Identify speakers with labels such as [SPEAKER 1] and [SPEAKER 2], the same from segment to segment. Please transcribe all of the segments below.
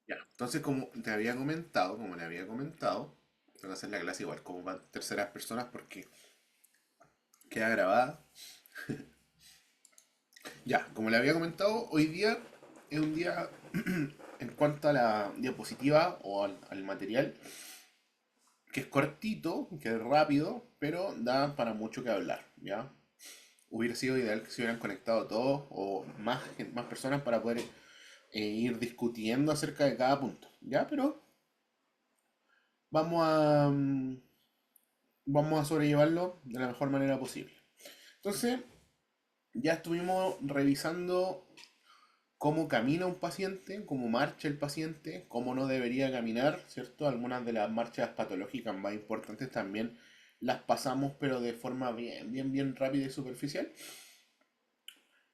[SPEAKER 1] Ya. Entonces, como le había comentado, tengo que hacer la clase igual, como para terceras personas, porque queda grabada. Ya, como le había comentado, hoy día es un día en cuanto a la diapositiva o al material, que es cortito, que es rápido, pero da para mucho que hablar, ¿ya? Hubiera sido ideal que se hubieran conectado todos o más, más personas para poder ir discutiendo acerca de cada punto, ¿ya? Pero vamos a, vamos a sobrellevarlo de la mejor manera posible. Entonces, ya estuvimos revisando cómo camina un paciente, cómo marcha el paciente, cómo no debería caminar, ¿cierto? Algunas de las marchas patológicas más importantes también las pasamos, pero de forma bien rápida y superficial.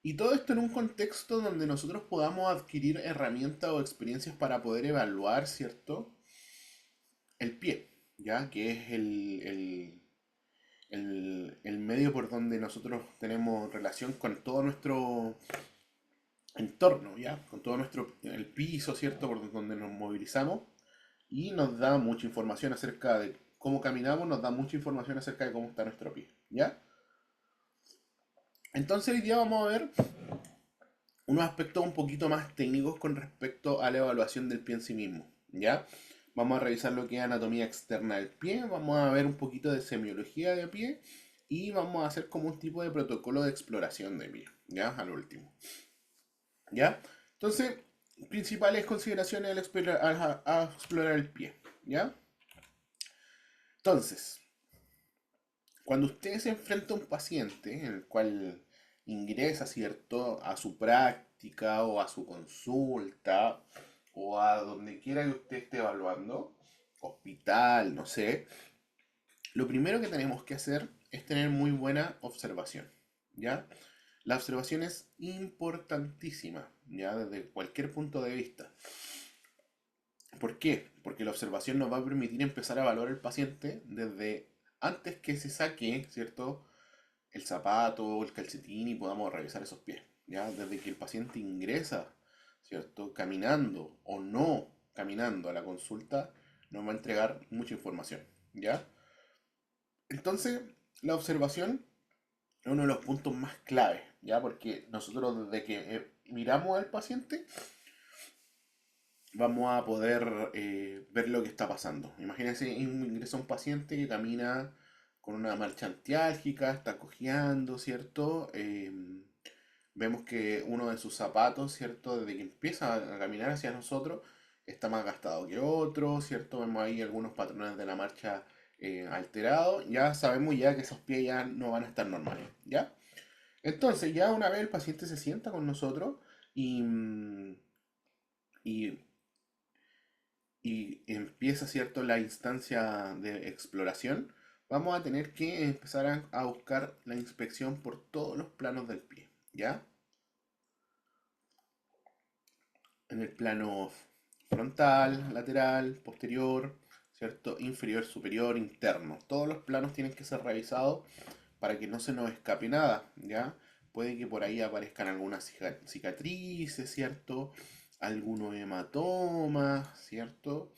[SPEAKER 1] Y todo esto en un contexto donde nosotros podamos adquirir herramientas o experiencias para poder evaluar, ¿cierto? El pie, ¿ya? Que es el medio por donde nosotros tenemos relación con todo nuestro entorno, ¿ya? Con todo el piso, ¿cierto? Por donde nos movilizamos y nos da mucha información acerca de cómo caminamos, nos da mucha información acerca de cómo está nuestro pie, ¿ya? Entonces hoy día vamos a ver unos aspectos un poquito más técnicos con respecto a la evaluación del pie en sí mismo, ¿ya? Vamos a revisar lo que es anatomía externa del pie, vamos a ver un poquito de semiología de pie y vamos a hacer como un tipo de protocolo de exploración de pie, ¿ya? Al último, ¿ya? Entonces, principales consideraciones a explorar el pie, ¿ya? Entonces, cuando usted se enfrenta a un paciente en el cual ingresa, ¿cierto?, a su práctica o a su consulta o a donde quiera que usted esté evaluando, hospital, no sé, lo primero que tenemos que hacer es tener muy buena observación, ¿ya? La observación es importantísima, ¿ya? Desde cualquier punto de vista. ¿Por qué? Porque la observación nos va a permitir empezar a evaluar el paciente desde antes que se saque, ¿cierto?, el zapato o el calcetín y podamos revisar esos pies, ¿ya? Desde que el paciente ingresa, ¿cierto? Caminando o no caminando a la consulta, nos va a entregar mucha información, ¿ya? Entonces, la observación es uno de los puntos más claves, ¿ya? Porque nosotros desde que miramos al paciente, vamos a poder ver lo que está pasando. Imagínense, ingresa un paciente que camina con una marcha antiálgica, está cojeando, ¿cierto? Vemos que uno de sus zapatos, ¿cierto? Desde que empieza a caminar hacia nosotros, está más gastado que otro, ¿cierto? Vemos ahí algunos patrones de la marcha alterados. Ya sabemos ya que esos pies ya no van a estar normales, ¿ya? Entonces, ya una vez el paciente se sienta con nosotros y, y y empieza, ¿cierto?, la instancia de exploración, vamos a tener que empezar a buscar la inspección por todos los planos del pie, ¿ya? En el plano frontal, lateral, posterior, ¿cierto? Inferior, superior, interno. Todos los planos tienen que ser revisados para que no se nos escape nada, ¿ya? Puede que por ahí aparezcan algunas cicatrices, ¿cierto? Algunos hematomas, ¿cierto?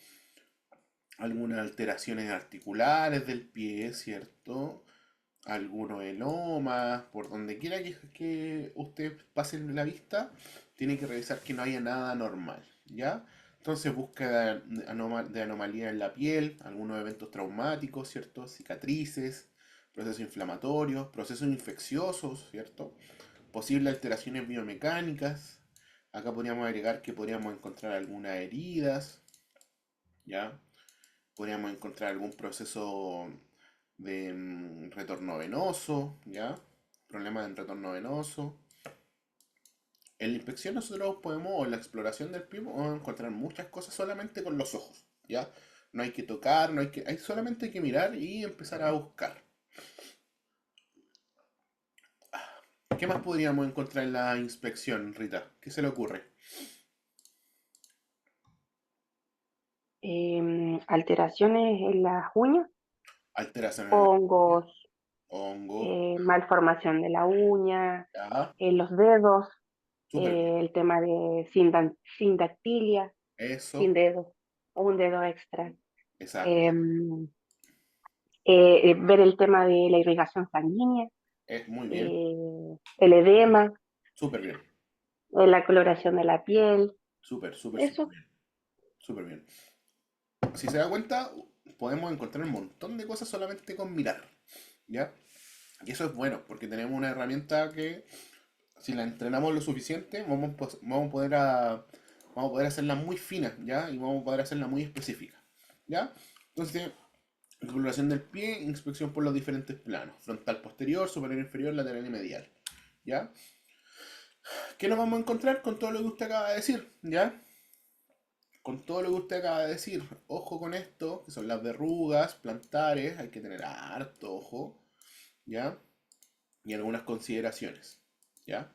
[SPEAKER 1] Algunas alteraciones articulares del pie, ¿cierto? Algunos elomas, por donde quiera que usted pase la vista, tiene que revisar que no haya nada normal, ¿ya? Entonces búsqueda de anomalía en la piel, algunos eventos traumáticos, ¿cierto? Cicatrices, procesos inflamatorios, procesos infecciosos, ¿cierto? Posibles alteraciones biomecánicas. Acá podríamos agregar que podríamos encontrar algunas heridas, ¿ya? Podríamos encontrar algún proceso de retorno venoso, ¿ya? Problemas en retorno venoso. En la inspección nosotros podemos, o en la exploración del pie, podemos encontrar muchas cosas solamente con los ojos, ¿ya? No hay que tocar, no hay que, hay solamente hay que mirar y empezar a buscar. ¿Qué más podríamos encontrar en la inspección, Rita? ¿Qué se le ocurre?
[SPEAKER 2] Alteraciones en las uñas,
[SPEAKER 1] Alteración en la uña,
[SPEAKER 2] hongos,
[SPEAKER 1] hongo,
[SPEAKER 2] malformación de la uña,
[SPEAKER 1] ya,
[SPEAKER 2] los dedos,
[SPEAKER 1] súper bien.
[SPEAKER 2] el tema de sindactilia. sin
[SPEAKER 1] Eso,
[SPEAKER 2] dedo, o un dedo extra.
[SPEAKER 1] exacto.
[SPEAKER 2] Em, Ver el tema de la irrigación sanguínea,
[SPEAKER 1] Es muy bien.
[SPEAKER 2] el edema,
[SPEAKER 1] Súper bien.
[SPEAKER 2] la coloración de la piel,
[SPEAKER 1] Súper, súper, súper
[SPEAKER 2] eso.
[SPEAKER 1] bien. Súper bien. Si se da cuenta, podemos encontrar un montón de cosas solamente con mirar. ¿Ya? Y eso es bueno, porque tenemos una herramienta que, si la entrenamos lo suficiente, vamos a poder hacerla muy fina, ¿ya? Y vamos a poder hacerla muy específica, ¿ya? Entonces, exploración del pie, inspección por los diferentes planos, frontal posterior, superior inferior, lateral y medial, ¿ya? ¿Qué nos vamos a encontrar con todo lo que usted acaba de decir? ¿Ya? Con todo lo que usted acaba de decir, ojo con esto, que son las verrugas plantares, hay que tener harto ojo, ¿ya? Y algunas consideraciones, ¿ya?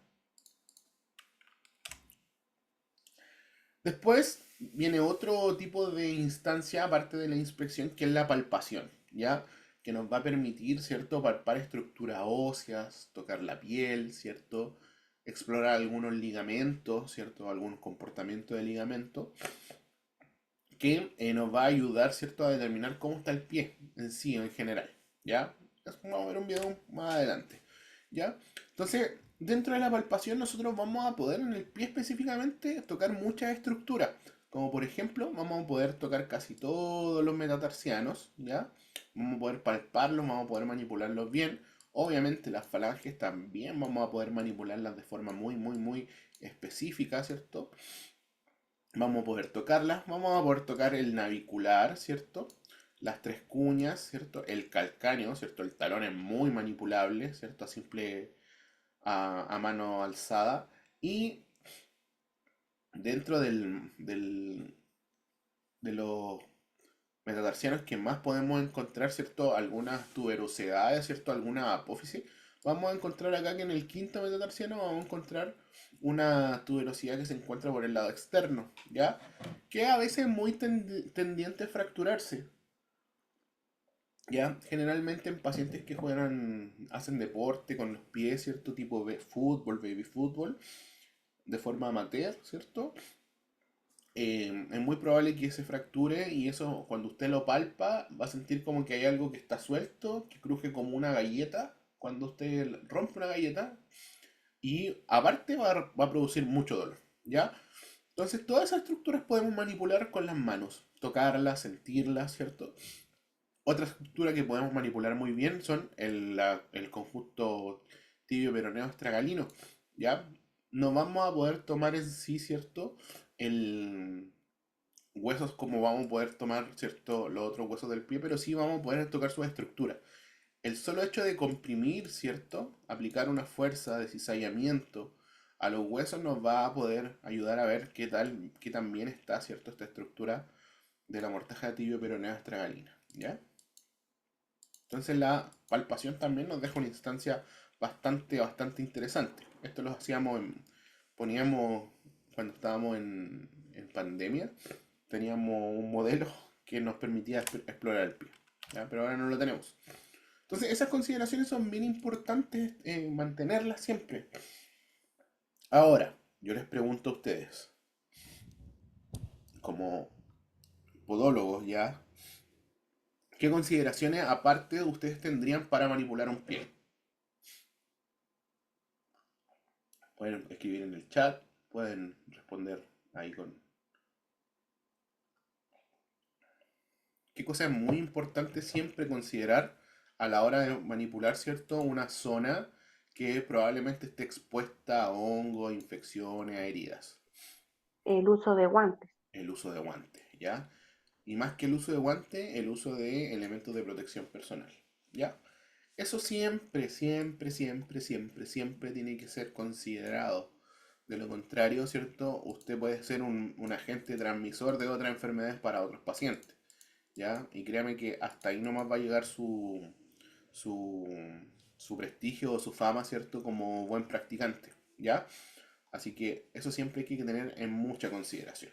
[SPEAKER 1] Después viene otro tipo de instancia aparte de la inspección, que es la palpación, ¿ya? Que nos va a permitir, ¿cierto? Palpar estructuras óseas, tocar la piel, ¿cierto? Explorar algunos ligamentos, ¿cierto? Algún comportamiento de ligamento que nos va a ayudar, ¿cierto? A determinar cómo está el pie en sí, en general, ¿ya? Vamos a ver un video más adelante, ¿ya? Entonces, dentro de la palpación nosotros vamos a poder en el pie específicamente tocar muchas estructuras, como por ejemplo, vamos a poder tocar casi todos los metatarsianos, ¿ya? Vamos a poder palparlos, vamos a poder manipularlos bien. Obviamente las falanges también vamos a poder manipularlas de forma muy, muy, muy específica, ¿cierto? Vamos a poder tocarlas, vamos a poder tocar el navicular, ¿cierto? Las tres cuñas, ¿cierto? El calcáneo, ¿cierto? El talón es muy manipulable, ¿cierto? A simple, a mano alzada. Y dentro de los metatarsianos que más podemos encontrar, ¿cierto? Algunas tuberosidades, ¿cierto? Alguna apófisis. Vamos a encontrar acá que en el quinto metatarsiano vamos a encontrar una tuberosidad que se encuentra por el lado externo, ¿ya? Que a veces es muy tendiente a fracturarse, ¿ya? Generalmente en pacientes que juegan, hacen deporte con los pies, ¿cierto? Tipo fútbol, baby fútbol, de forma amateur, ¿cierto? Es muy probable que se fracture y eso cuando usted lo palpa va a sentir como que hay algo que está suelto, que cruje como una galleta cuando usted rompe una galleta y aparte va a producir mucho dolor, ¿ya? Entonces todas esas estructuras podemos manipular con las manos, tocarlas, sentirlas, ¿cierto? Otra estructura que podemos manipular muy bien son el conjunto tibio peroneo astragalino, ¿ya? No vamos a poder tomar en sí, ¿cierto? El, huesos como vamos a poder tomar, ¿cierto? Los otros huesos del pie, pero sí vamos a poder tocar su estructura. El solo hecho de comprimir, ¿cierto? Aplicar una fuerza de cizallamiento a los huesos nos va a poder ayudar a ver qué tal, qué tan bien está, ¿cierto? Esta estructura de la mortaja tibio peronea astragalina, ¿ya? Entonces la palpación también nos deja una instancia bastante, bastante interesante. Esto lo hacíamos poníamos cuando estábamos en pandemia, teníamos un modelo que nos permitía explorar el pie, ¿ya? Pero ahora no lo tenemos. Entonces esas consideraciones son bien importantes mantenerlas siempre. Ahora, yo les pregunto a ustedes, como podólogos ya, ¿qué consideraciones aparte ustedes tendrían para manipular un pie? Pueden escribir en el chat, pueden responder ahí con... ¿Qué cosa es muy importante siempre considerar a la hora de manipular, ¿cierto? Una zona que probablemente esté expuesta a hongos, infecciones, a heridas.
[SPEAKER 2] El uso de guantes.
[SPEAKER 1] El uso de guantes, ¿ya? Y más que el uso de guantes, el uso de elementos de protección personal, ¿ya? Eso siempre, siempre, siempre, siempre, siempre tiene que ser considerado. De lo contrario, ¿cierto? Usted puede ser un agente transmisor de otras enfermedades para otros pacientes, ¿ya? Y créame que hasta ahí nomás va a llegar su, su prestigio o su fama, ¿cierto? Como buen practicante, ¿ya? Así que eso siempre hay que tener en mucha consideración.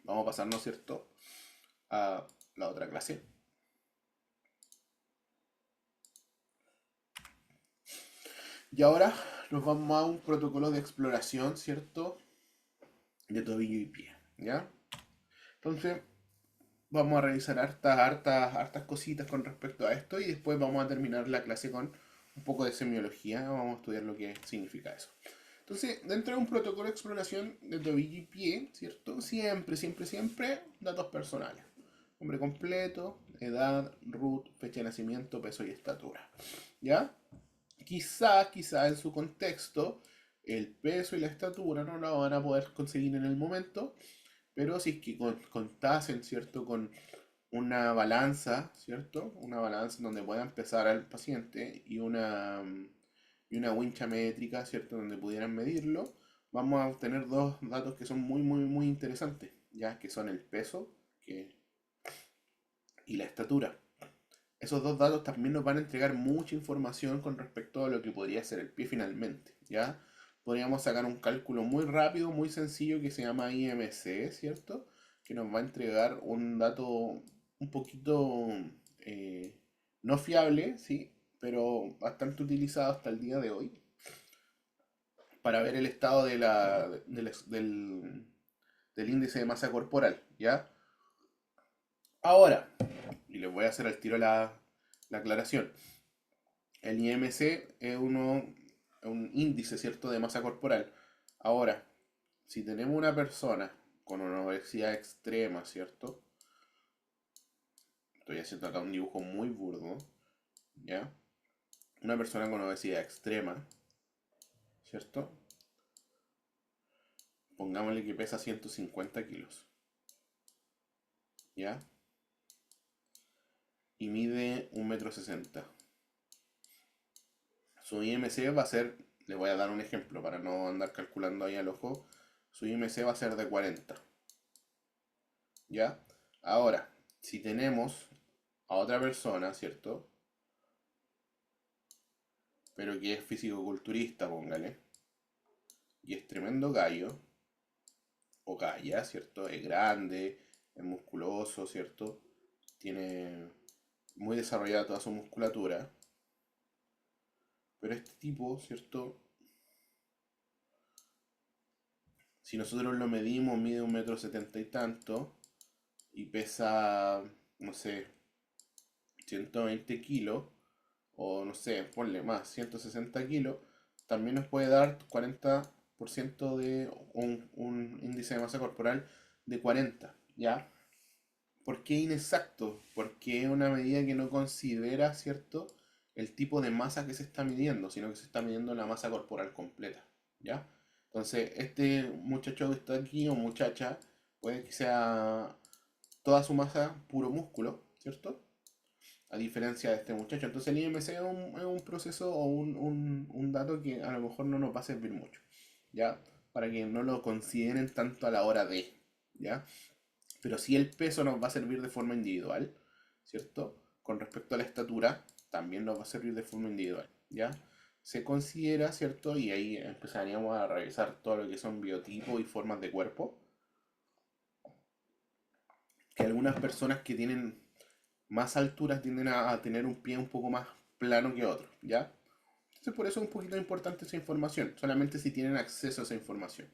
[SPEAKER 1] Vamos a pasarnos, ¿cierto? A la otra clase. Y ahora nos vamos a un protocolo de exploración, ¿cierto? De tobillo y pie, ¿ya? Entonces, vamos a revisar hartas cositas con respecto a esto y después vamos a terminar la clase con un poco de semiología. Vamos a estudiar lo que significa eso. Entonces, dentro de un protocolo de exploración de tobillo y pie, ¿cierto? Siempre, datos personales. Nombre completo, edad, root, fecha de nacimiento, peso y estatura. ¿Ya? Quizá en su contexto, el peso y la estatura no lo van a poder conseguir en el momento, pero si es que contasen, ¿cierto? Con una balanza, ¿cierto? Una balanza donde puedan pesar al paciente y una wincha métrica, ¿cierto? Donde pudieran medirlo, vamos a obtener dos datos que son muy interesantes, ya que son el peso y la estatura. Esos dos datos también nos van a entregar mucha información con respecto a lo que podría ser el pie finalmente, ¿ya? Podríamos sacar un cálculo muy rápido, muy sencillo que se llama IMC, ¿cierto? Que nos va a entregar un dato un poquito eh, no fiable, ¿sí? Pero bastante utilizado hasta el día de hoy para ver el estado del índice de masa corporal, ¿ya? Ahora, y les voy a hacer al tiro la aclaración. El IMC es un índice, ¿cierto?, de masa corporal. Ahora, si tenemos una persona con una obesidad extrema, ¿cierto? Estoy haciendo acá un dibujo muy burdo, ¿ya? Una persona con obesidad extrema, ¿cierto? Pongámosle que pesa 150 kilos, ¿ya? Y mide 1,60 m. Su IMC va a ser, le voy a dar un ejemplo para no andar calculando ahí al ojo, su IMC va a ser de 40, ¿ya? Ahora, si tenemos a otra persona, ¿cierto? Pero que es fisicoculturista, póngale, y es tremendo gallo, o galla, ¿cierto? Es grande, es musculoso, ¿cierto? Tiene muy desarrollada toda su musculatura, pero este tipo, ¿cierto? Si nosotros lo medimos, mide 1,70 m y tanto, y pesa, no sé, 120 kilos, o no sé, ponle más, 160 kilos, también nos puede dar 40% de un índice de masa corporal de 40, ¿ya? ¿Por qué inexacto? Porque es una medida que no considera, ¿cierto?, el tipo de masa que se está midiendo, sino que se está midiendo la masa corporal completa, ¿ya? Entonces, este muchacho que está aquí, o muchacha, puede que sea toda su masa puro músculo, ¿cierto? A diferencia de este muchacho. Entonces el IMC es un proceso o un dato que a lo mejor no nos va a servir mucho, ¿ya? Para que no lo consideren tanto a la hora de, ¿ya? Pero sí el peso nos va a servir de forma individual, ¿cierto? Con respecto a la estatura, también nos va a servir de forma individual, ¿ya? Se considera, ¿cierto? Y ahí empezaríamos a revisar todo lo que son biotipos y formas de cuerpo, que algunas personas que tienen más alturas tienden a tener un pie un poco más plano que otros, ¿ya? Entonces por eso es un poquito importante esa información, solamente si tienen acceso a esa información,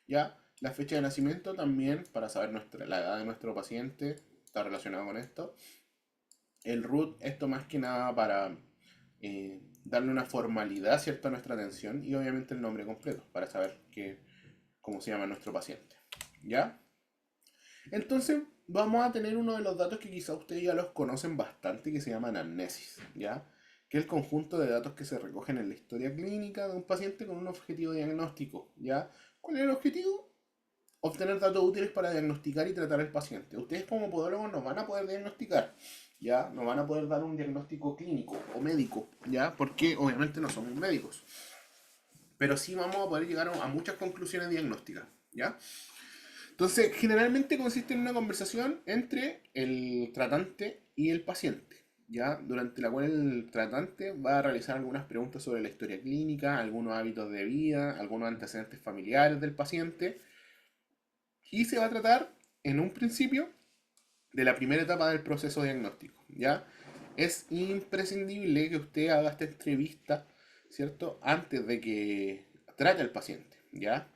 [SPEAKER 1] ¿ya? La fecha de nacimiento también, para saber la edad de nuestro paciente, está relacionado con esto. El root, esto más que nada para darle una formalidad, ¿cierto?, a nuestra atención y obviamente el nombre completo, para saber cómo se llama nuestro paciente, ¿ya? Entonces, vamos a tener uno de los datos que quizá ustedes ya los conocen bastante, que se llama anamnesis, ¿ya? Que es el conjunto de datos que se recogen en la historia clínica de un paciente con un objetivo diagnóstico, ¿ya? ¿Cuál es el objetivo? Obtener datos útiles para diagnosticar y tratar al paciente. Ustedes como podólogos no van a poder diagnosticar, ¿ya? No van a poder dar un diagnóstico clínico o médico, ¿ya? Porque obviamente no somos médicos. Pero sí vamos a poder llegar a muchas conclusiones diagnósticas, ¿ya? Entonces, generalmente consiste en una conversación entre el tratante y el paciente, ¿ya? Durante la cual el tratante va a realizar algunas preguntas sobre la historia clínica, algunos hábitos de vida, algunos antecedentes familiares del paciente, y se va a tratar, en un principio, de la primera etapa del proceso diagnóstico, ¿ya? Es imprescindible que usted haga esta entrevista, ¿cierto?, antes de que trate al paciente, ¿ya?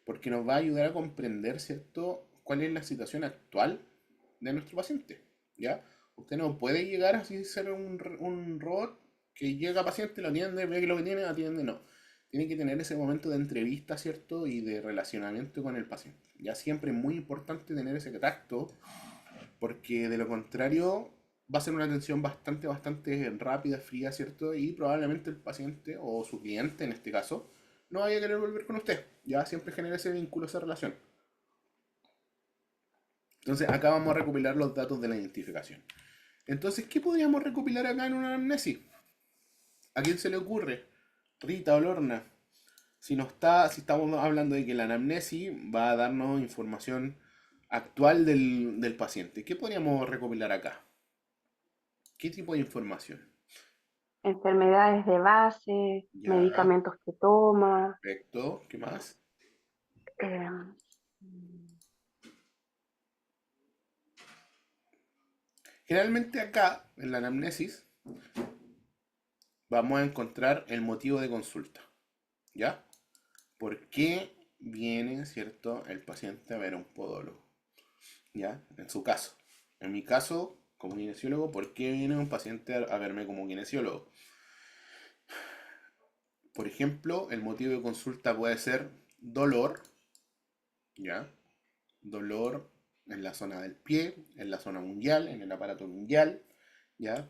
[SPEAKER 1] Porque nos va a ayudar a comprender, ¿cierto?, cuál es la situación actual de nuestro paciente, ¿ya? Usted no puede llegar así ser un robot que llega a paciente, lo atiende, ve que lo que tiene, atiende, no. Tiene que tener ese momento de entrevista, ¿cierto? Y de relacionamiento con el paciente. Ya siempre es muy importante tener ese tacto, porque de lo contrario va a ser una atención bastante rápida, fría, ¿cierto? Y probablemente el paciente o su cliente en este caso no vaya a querer volver con usted. Ya siempre genera ese vínculo, esa relación. Entonces acá vamos a recopilar los datos de la identificación. Entonces, ¿qué podríamos recopilar acá en una anamnesis? ¿A quién se le ocurre? Rita o Lorna. Si estamos hablando de que la anamnesis va a darnos información actual del paciente, ¿qué podríamos recopilar acá? ¿Qué tipo de información?
[SPEAKER 2] Enfermedades de base,
[SPEAKER 1] Ya,
[SPEAKER 2] medicamentos que toma.
[SPEAKER 1] perfecto. ¿Qué más?
[SPEAKER 2] eh,
[SPEAKER 1] Generalmente acá, en la anamnesis, vamos a encontrar el motivo de consulta. ¿Ya? ¿Por qué viene, cierto, el paciente a ver a un podólogo? ¿Ya? En su caso. En mi caso, como kinesiólogo, ¿por qué viene un paciente a verme como kinesiólogo? Por ejemplo, el motivo de consulta puede ser dolor, ¿ya? Dolor en la zona del pie, en la zona mundial, en el aparato mundial, ¿ya?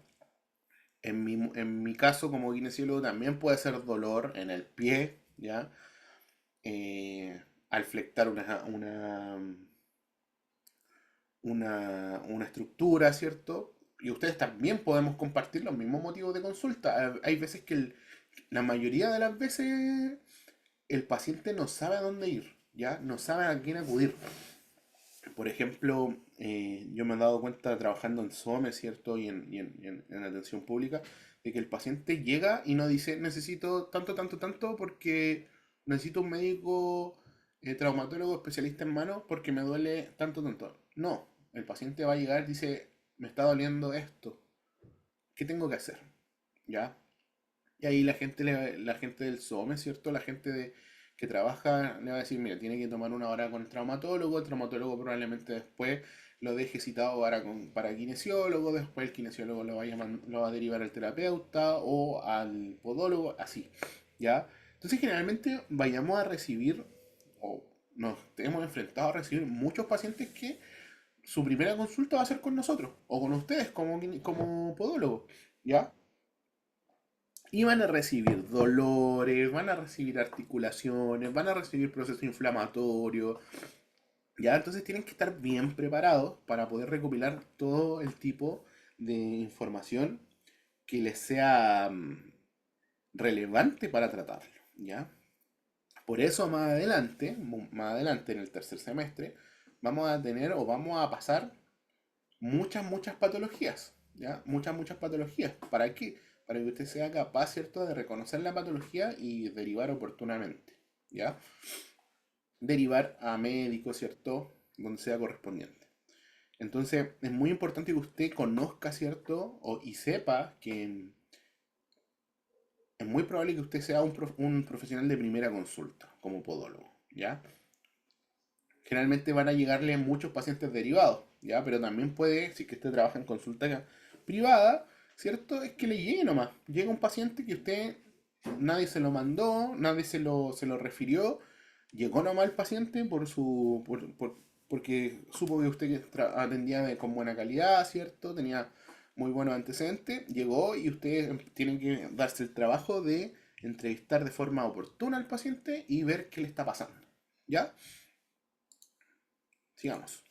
[SPEAKER 1] En mi caso, como kinesiólogo, también puede ser dolor en el pie, ¿ya? Al flectar una estructura, ¿cierto? Y ustedes también podemos compartir los mismos motivos de consulta. Hay veces que la mayoría de las veces el paciente no sabe a dónde ir, ¿ya? No sabe a quién acudir. Por ejemplo, yo me he dado cuenta trabajando en SOME, ¿cierto? Y en atención pública, de que el paciente llega y no dice necesito tanto, porque necesito un médico traumatólogo especialista en manos porque me duele tanto. No, el paciente va a llegar y dice, me está doliendo esto, ¿qué tengo que hacer? ¿Ya? Y ahí la gente del SOME, ¿cierto? Que trabaja le va a decir, mira, tiene que tomar una hora con el traumatólogo probablemente después lo deje citado para kinesiólogo, después el kinesiólogo lo va a derivar al terapeuta o al podólogo, así, ¿ya? Entonces generalmente vayamos a recibir, o nos hemos enfrentado a recibir muchos pacientes que su primera consulta va a ser con nosotros, o con ustedes como podólogo, ¿ya? Y van a recibir dolores, van a recibir articulaciones, van a recibir proceso inflamatorio. Ya, entonces tienen que estar bien preparados para poder recopilar todo el tipo de información que les sea relevante para tratarlo. ¿Ya? Por eso más adelante en el tercer semestre, vamos a tener o vamos a pasar muchas patologías, ¿ya? Muchas patologías. ¿Para qué? Para que usted sea capaz, ¿cierto?, de reconocer la patología y derivar oportunamente, ¿ya? Derivar a médico, ¿cierto?, donde sea correspondiente. Entonces, es muy importante que usted conozca, ¿cierto?, y sepa que es muy probable que usted sea un profesional de primera consulta, como podólogo, ¿ya? Generalmente van a llegarle muchos pacientes derivados, ¿ya? Pero también puede, si es que usted trabaja en consulta privada, ¿cierto? Es que le llegue nomás. Llega un paciente que usted, nadie se lo mandó, nadie se lo refirió, llegó nomás el paciente porque supo que usted atendía con buena calidad, ¿cierto? Tenía muy buenos antecedentes, llegó y usted tiene que darse el trabajo de entrevistar de forma oportuna al paciente y ver qué le está pasando, ¿ya? Sigamos.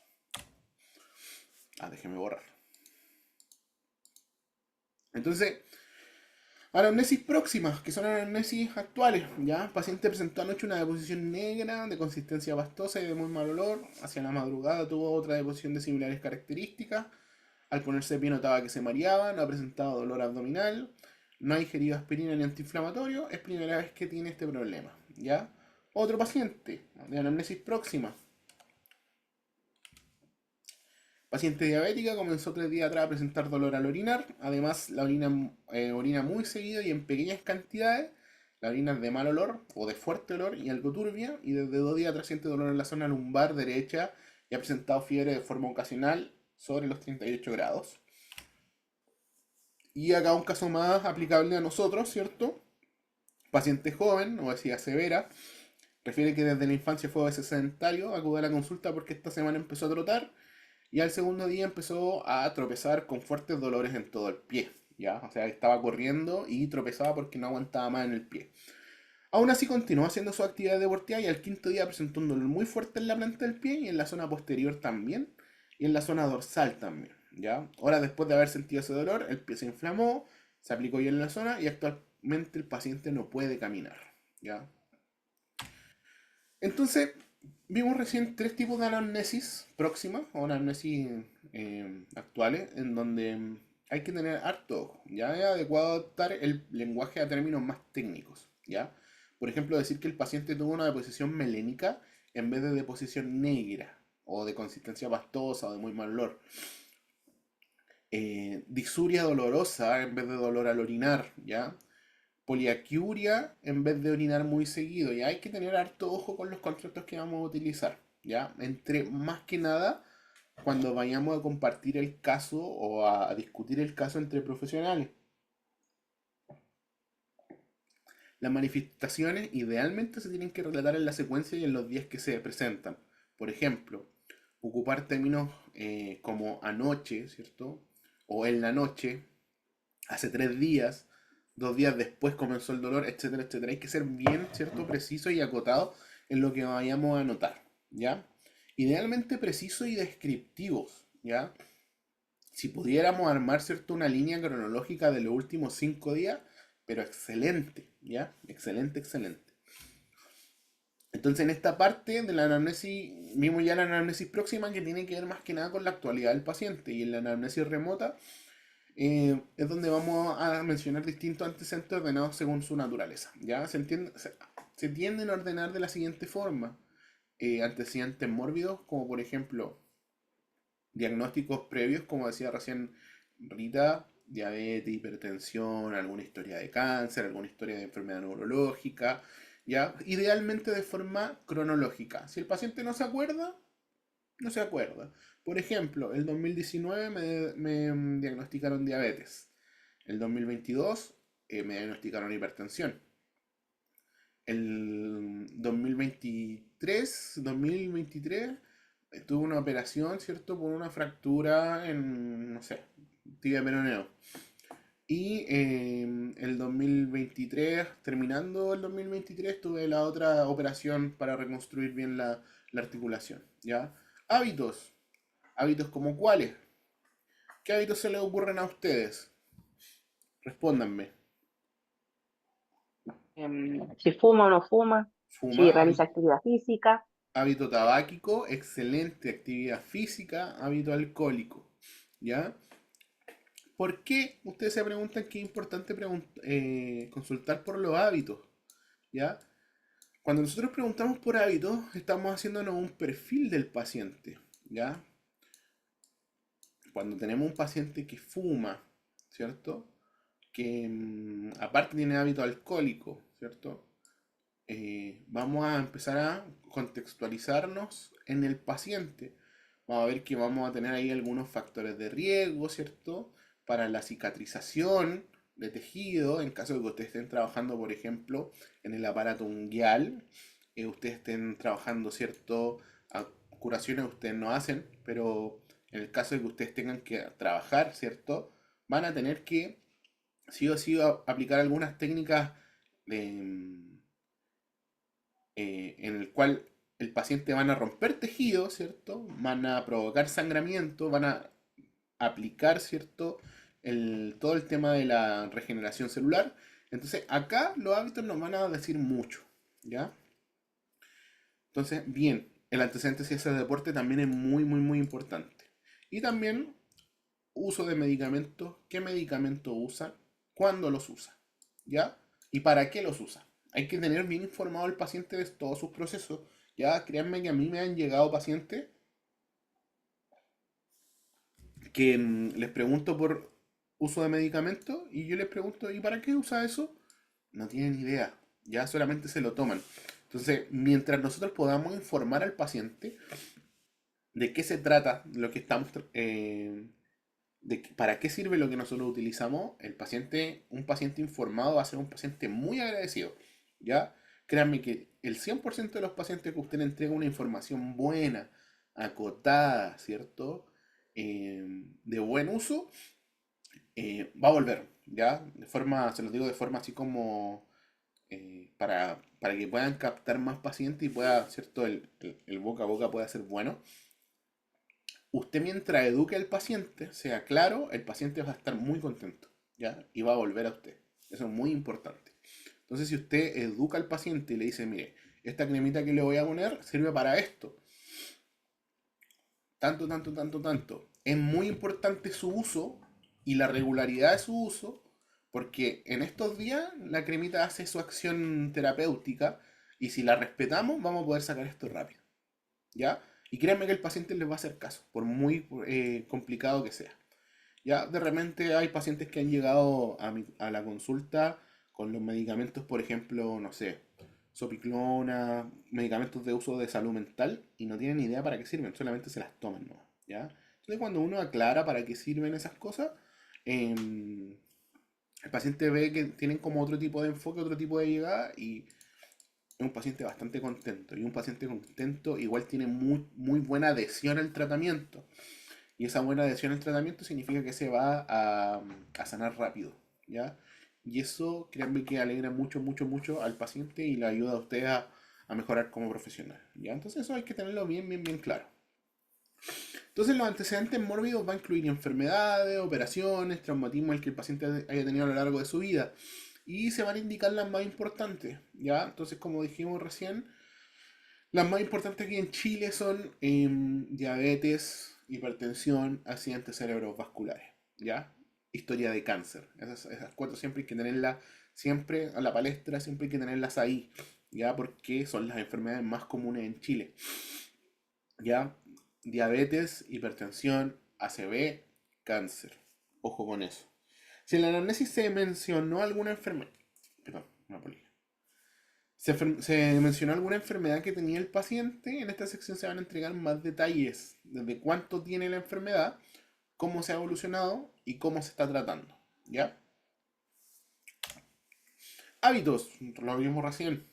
[SPEAKER 1] Déjeme borrar. Entonces, anamnesis próximas, que son anamnesis actuales. Ya, el paciente presentó anoche una deposición negra de consistencia pastosa y de muy mal olor. Hacia la madrugada tuvo otra deposición de similares características. Al ponerse de pie notaba que se mareaba, no ha presentado dolor abdominal, no ha ingerido aspirina ni antiinflamatorio. Es primera vez que tiene este problema. ¿Ya? Otro paciente de anamnesis próxima. Paciente diabética comenzó 3 días atrás a presentar dolor al orinar. Además, la orina muy seguido y en pequeñas cantidades. La orina es de mal olor o de fuerte olor y algo turbia. Y desde 2 días atrás siente dolor en la zona lumbar derecha y ha presentado fiebre de forma ocasional sobre los 38 grados. Y acá un caso más aplicable a nosotros, ¿cierto? Paciente joven, obesidad severa, refiere que desde la infancia fue obeso sedentario, acude a la consulta porque esta semana empezó a trotar y al segundo día empezó a tropezar con fuertes dolores en todo el pie, ¿ya? O sea, estaba corriendo y tropezaba porque no aguantaba más en el pie. Aún así continuó haciendo su actividad deportiva y al quinto día presentó un dolor muy fuerte en la planta del pie y en la zona posterior también y en la zona dorsal también, ¿ya? Horas después de haber sentido ese dolor, el pie se inflamó, se aplicó ya en la zona y actualmente el paciente no puede caminar, ¿ya? Entonces, vimos recién tres tipos de anamnesis próximas o anamnesis actuales, en donde hay que tener harto ojo. Ya es adecuado adaptar el lenguaje a términos más técnicos. ¿Ya? Por ejemplo, decir que el paciente tuvo una deposición melénica en vez de deposición negra, o de consistencia pastosa o de muy mal olor. Disuria dolorosa en vez de dolor al orinar, ¿ya? Poliaquiuria en vez de orinar muy seguido. Ya hay que tener harto ojo con los conceptos que vamos a utilizar. ¿Ya? Entre más que nada, cuando vayamos a compartir el caso o a discutir el caso entre profesionales. Las manifestaciones idealmente se tienen que relatar en la secuencia y en los días que se presentan. Por ejemplo, ocupar términos como anoche, ¿cierto? O en la noche, hace 3 días, 2 días después comenzó el dolor, etcétera, etcétera. Hay que ser bien, ¿cierto? Preciso y acotado en lo que vayamos a anotar, ¿ya? Idealmente preciso y descriptivos, ¿ya? Si pudiéramos armar, ¿cierto? Una línea cronológica de los últimos 5 días, pero excelente, ¿ya? Excelente, excelente. Entonces en esta parte de la anamnesis, vimos ya la anamnesis próxima que tiene que ver más que nada con la actualidad del paciente y en la anamnesis remota es donde vamos a mencionar distintos antecedentes ordenados según su naturaleza. ¿Ya? Se tienden a ordenar de la siguiente forma. Antecedentes mórbidos, como por ejemplo diagnósticos previos, como decía recién Rita, diabetes, hipertensión, alguna historia de cáncer, alguna historia de enfermedad neurológica, ¿ya? Idealmente de forma cronológica. Si el paciente no se acuerda, no se acuerda. Por ejemplo, el 2019 me diagnosticaron diabetes. El 2022 me diagnosticaron hipertensión. El 2023 tuve una operación, ¿cierto? Por una fractura en, no sé, tibia peroneo. Y el 2023, terminando el 2023, tuve la otra operación para reconstruir bien la articulación, ¿ya? Hábitos. ¿Hábitos como cuáles? ¿Qué hábitos se les ocurren a ustedes? Respóndanme.
[SPEAKER 2] Si fuma o no fuma, si
[SPEAKER 1] Fuma,
[SPEAKER 2] realiza actividad física.
[SPEAKER 1] hábito tabáquico, excelente actividad física, hábito alcohólico, ¿ya? ¿Por qué? Ustedes se preguntan qué es importante consultar por los hábitos, ¿ya? Cuando nosotros preguntamos por hábitos, estamos haciéndonos un perfil del paciente, ¿ya? Cuando tenemos un paciente que fuma, ¿cierto? Que aparte tiene hábito alcohólico, ¿cierto? Vamos a empezar a contextualizarnos en el paciente. Vamos a ver que vamos a tener ahí algunos factores de riesgo, ¿cierto? Para la cicatrización de tejido, en caso de que ustedes estén trabajando, por ejemplo, en el aparato unguial, ustedes estén trabajando, ¿cierto? Curaciones ustedes no hacen, pero en el caso de que ustedes tengan que trabajar, ¿cierto? Van a tener que, sí o sí, aplicar algunas técnicas de, en el cual el paciente van a romper tejido, ¿cierto? Van a provocar sangramiento, van a aplicar, ¿cierto? Todo el tema de la regeneración celular. Entonces, acá los hábitos nos van a decir mucho, ¿ya? Entonces, bien, el antecedente si ese deporte también es muy, muy, muy importante. Y también uso de medicamentos, qué medicamentos usa, cuándo los usa, ¿ya? Y para qué los usa. Hay que tener bien informado al paciente de todos sus procesos. Ya, créanme que a mí me han llegado pacientes que les pregunto por uso de medicamentos y yo les pregunto, ¿y para qué usa eso? No tienen idea, ya solamente se lo toman. Entonces, mientras nosotros podamos informar al paciente, de qué se trata lo que estamos, para qué sirve lo que nosotros utilizamos, un paciente informado va a ser un paciente muy agradecido, ¿ya? Créanme que el 100% de los pacientes que usted le entrega una información buena, acotada, ¿cierto? De buen uso, va a volver, ¿ya? Se los digo de forma así como para que puedan captar más pacientes y pueda, ¿cierto? El boca a boca pueda ser bueno. Usted mientras eduque al paciente, sea claro, el paciente va a estar muy contento, ¿ya? Y va a volver a usted. Eso es muy importante. Entonces, si usted educa al paciente y le dice, mire, esta cremita que le voy a poner sirve para esto, tanto, tanto, tanto, tanto. Es muy importante su uso y la regularidad de su uso, porque en estos días la cremita hace su acción terapéutica y si la respetamos, vamos a poder sacar esto rápido, ¿ya? Y créanme que el paciente les va a hacer caso, por muy complicado que sea. Ya de repente hay pacientes que han llegado a la consulta con los medicamentos, por ejemplo, no sé, sopiclona, medicamentos de uso de salud mental y no tienen ni idea para qué sirven, solamente se las toman, ¿no? ¿Ya? Entonces cuando uno aclara para qué sirven esas cosas, em, el paciente ve que tienen como otro tipo de enfoque, otro tipo de llegada y es un paciente bastante contento. Y un paciente contento igual tiene muy, muy buena adhesión al tratamiento. Y esa buena adhesión al tratamiento significa que se va a sanar rápido, ¿ya? Y eso, créanme que alegra mucho, mucho, mucho al paciente y le ayuda a usted a mejorar como profesional, ¿ya? Entonces eso hay que tenerlo bien, bien, bien claro. Entonces los antecedentes mórbidos va a incluir enfermedades, operaciones, traumatismos que el paciente haya tenido a lo largo de su vida. Y se van a indicar las más importantes, ¿ya? Entonces, como dijimos recién, las más importantes aquí en Chile son diabetes, hipertensión, accidentes cerebrovasculares, ¿ya? Historia de cáncer. Esas cuatro siempre hay que tenerlas siempre a la palestra, siempre hay que tenerlas ahí, ¿ya? Porque son las enfermedades más comunes en Chile, ¿ya? Diabetes, hipertensión, ACV, cáncer. Ojo con eso. Si en la anamnesis se mencionó alguna enfermedad, perdón, una polilla. Se mencionó alguna enfermedad que tenía el paciente. En esta sección se van a entregar más detalles desde cuánto tiene la enfermedad, cómo se ha evolucionado y cómo se está tratando. ¿Ya? Hábitos, lo vimos recién.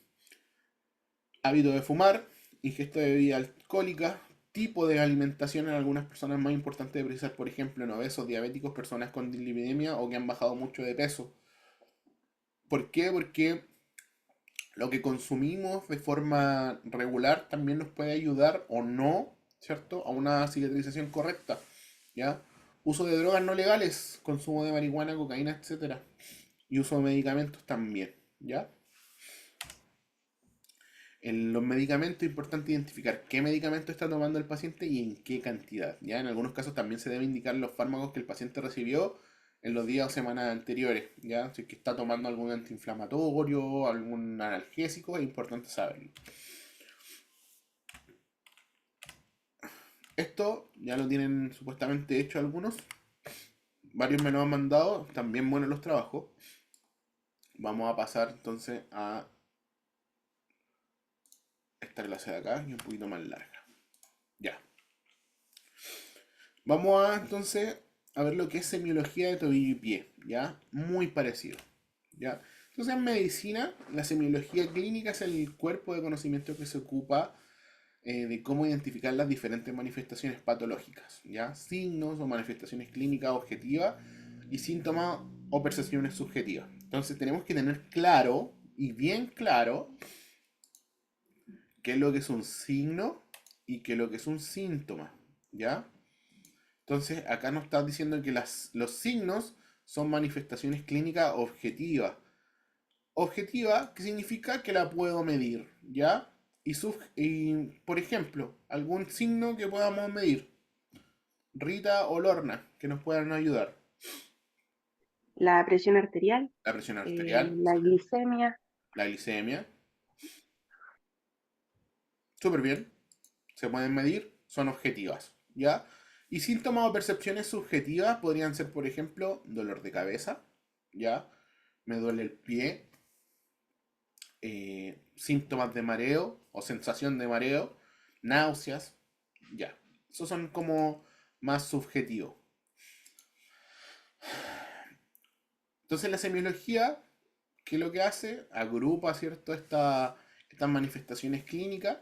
[SPEAKER 1] Hábito de fumar, ingesta de bebida alcohólica, tipo de alimentación en algunas personas más importante de precisar, por ejemplo, en obesos, diabéticos, personas con dislipidemia o que han bajado mucho de peso. ¿Por qué? Porque lo que consumimos de forma regular también nos puede ayudar o no, ¿cierto? A una cicatrización correcta, ¿ya? Uso de drogas no legales, consumo de marihuana, cocaína, etcétera. Y uso de medicamentos también, ¿ya? En los medicamentos es importante identificar qué medicamento está tomando el paciente y en qué cantidad, ¿ya? En algunos casos también se debe indicar los fármacos que el paciente recibió en los días o semanas anteriores, ¿ya? Si es que está tomando algún antiinflamatorio, algún analgésico, es importante saberlo. Esto ya lo tienen supuestamente hecho algunos. Varios me lo han mandado. También buenos los trabajos. Vamos a pasar entonces a esta clase de acá y un poquito más larga. Ya. Vamos a entonces a ver lo que es semiología de tobillo y pie. ¿Ya? Muy parecido. ¿Ya? Entonces en medicina, la semiología clínica es el cuerpo de conocimiento que se ocupa de cómo identificar las diferentes manifestaciones patológicas, ¿ya? Signos o manifestaciones clínicas objetivas y síntomas o percepciones subjetivas. Entonces tenemos que tener claro y bien claro qué es lo que es un signo y qué es lo que es un síntoma, ¿ya? Entonces acá nos está diciendo que los signos son manifestaciones clínicas objetivas. Objetiva, que significa que la puedo medir, ¿ya? Por ejemplo, algún signo que podamos medir. Rita o Lorna, que nos puedan ayudar.
[SPEAKER 2] La presión arterial,
[SPEAKER 1] La presión arterial,
[SPEAKER 2] la glicemia,
[SPEAKER 1] la glicemia, súper bien, se pueden medir, son objetivas, ¿ya? Y síntomas o percepciones subjetivas podrían ser, por ejemplo, dolor de cabeza, ¿ya? Me duele el pie, síntomas de mareo o sensación de mareo, náuseas, ya. Esos son como más subjetivos. Entonces la semiología, ¿qué es lo que hace? Agrupa, ¿cierto? Estas manifestaciones clínicas,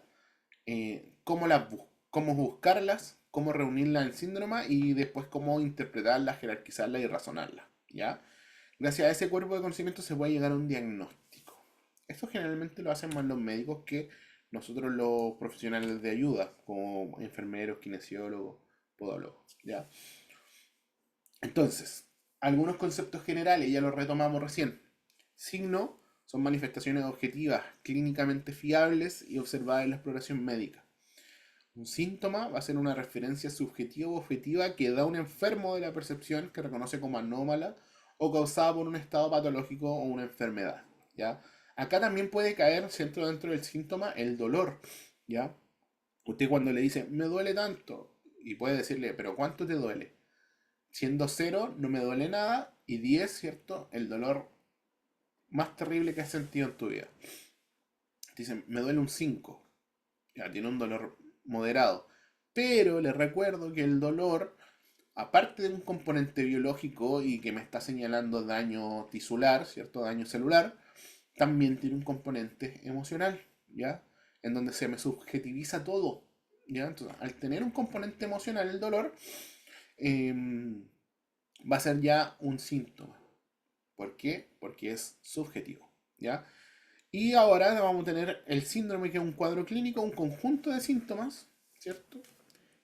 [SPEAKER 1] cómo buscarlas, cómo reunirlas en síndrome y después cómo interpretarlas, jerarquizarlas y razonarlas, ¿ya? Gracias a ese cuerpo de conocimiento se puede llegar a un diagnóstico. Esto generalmente lo hacen más los médicos que nosotros los profesionales de ayuda, como enfermeros, kinesiólogos, podólogos, ¿ya? Entonces, algunos conceptos generales, ya los retomamos recién. Signo son manifestaciones objetivas, clínicamente fiables y observadas en la exploración médica. Un síntoma va a ser una referencia subjetiva o objetiva que da un enfermo de la percepción que reconoce como anómala o causada por un estado patológico o una enfermedad, ¿ya? Acá también puede caer dentro del síntoma el dolor, ¿ya? Usted cuando le dice, me duele tanto, y puede decirle, pero ¿cuánto te duele? Siendo 0, no me duele nada, y 10, ¿cierto? El dolor más terrible que has sentido en tu vida. Dicen, me duele un 5. Ya, tiene un dolor moderado. Pero les recuerdo que el dolor, aparte de un componente biológico y que me está señalando daño tisular, ¿cierto? Daño celular, también tiene un componente emocional, ¿ya? En donde se me subjetiviza todo, ¿ya? Entonces, al tener un componente emocional, el dolor va a ser ya un síntoma. ¿Por qué? Porque es subjetivo, ¿ya? Y ahora vamos a tener el síndrome, que es un cuadro clínico, un conjunto de síntomas, ¿cierto?